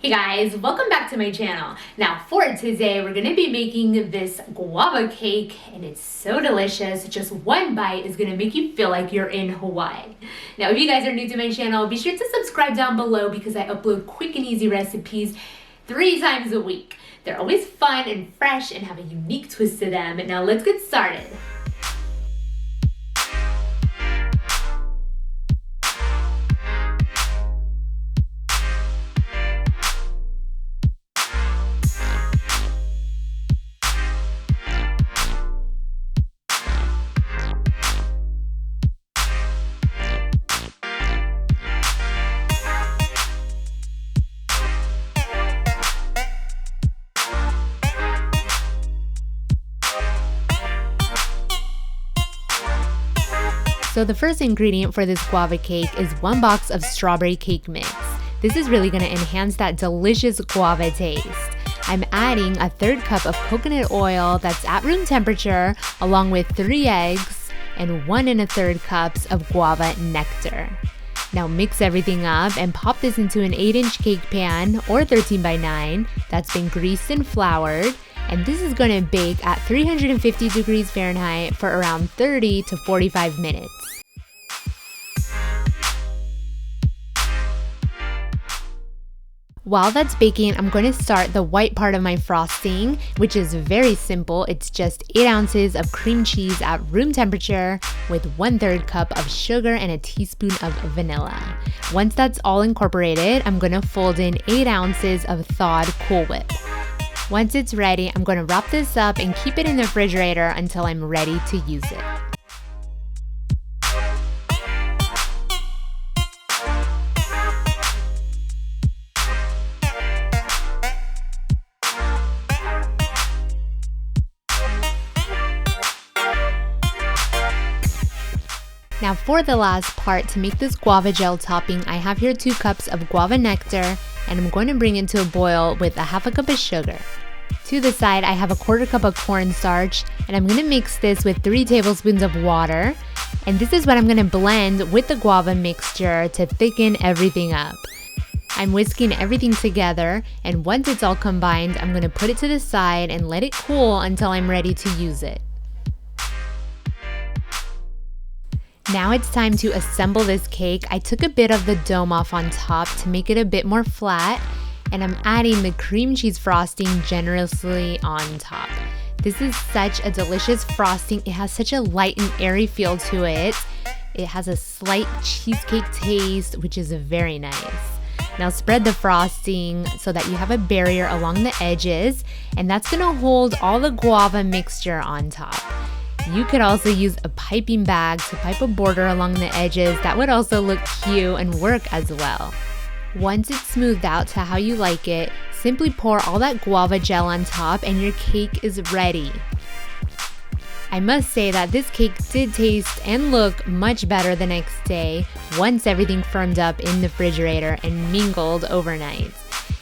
Hey guys, welcome back to my channel. Now for today, we're gonna be making this guava cake and it's so delicious. Just one bite is gonna make you feel like you're in Hawaii. Now if you guys are new to my channel, be sure to subscribe down below because I upload quick and easy recipes 3 times a week. They're always fun and fresh and have a unique twist to them. Now let's get started. So the first ingredient for this guava cake is 1 box of strawberry cake mix. This is really going to enhance that delicious guava taste. I'm adding a 1/3 cup of coconut oil that's at room temperature, along with 3 eggs and 1 1/3 cups of guava nectar. Now mix everything up and pop this into an 8-inch cake pan or 13 by 9 that's been greased and floured. And this is going to bake at 350 degrees Fahrenheit for around 30 to 45 minutes. While that's baking, I'm going to start the white part of my frosting, which is very simple. It's just 8 ounces of cream cheese at room temperature with 1/3 cup of sugar and a teaspoon of vanilla. Once that's all incorporated, I'm going to fold in 8 ounces of thawed Cool Whip. Once it's ready, I'm going to wrap this up and keep it in the refrigerator until I'm ready to use it. Now for the last part, to make this guava gel topping, I have here 2 cups of guava nectar and I'm going to bring it to a boil with a 1/2 cup of sugar. To the side, I have a 1/4 cup of cornstarch and I'm going to mix this with 3 tablespoons of water. And this is what I'm going to blend with the guava mixture to thicken everything up. I'm whisking everything together and once it's all combined, I'm going to put it to the side and let it cool until I'm ready to use it. Now it's time to assemble this cake. I took a bit of the dome off on top to make it a bit more flat, and I'm adding the cream cheese frosting generously on top. This is such a delicious frosting. It has such a light and airy feel to it. It has a slight cheesecake taste, which is very nice. Now spread the frosting so that you have a barrier along the edges, and that's gonna hold all the guava mixture on top. You could also use a piping bag to pipe a border along the edges. That would also look cute and work as well. Once it's smoothed out to how you like it, simply pour all that guava gel on top and your cake is ready. I must say that this cake did taste and look much better the next day once everything firmed up in the refrigerator and mingled overnight.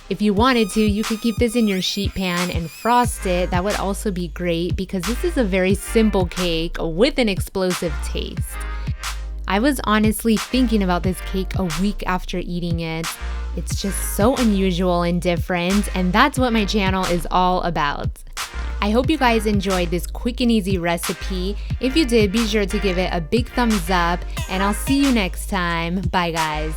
If you wanted to, you could keep this in your sheet pan and frost it. That would also be great because this is a very simple cake with an explosive taste. I was honestly thinking about this cake a week after eating it. It's just so unusual and different, and that's what my channel is all about. I hope you guys enjoyed this quick and easy recipe. If you did, be sure to give it a big thumbs up, and I'll see you next time. Bye guys.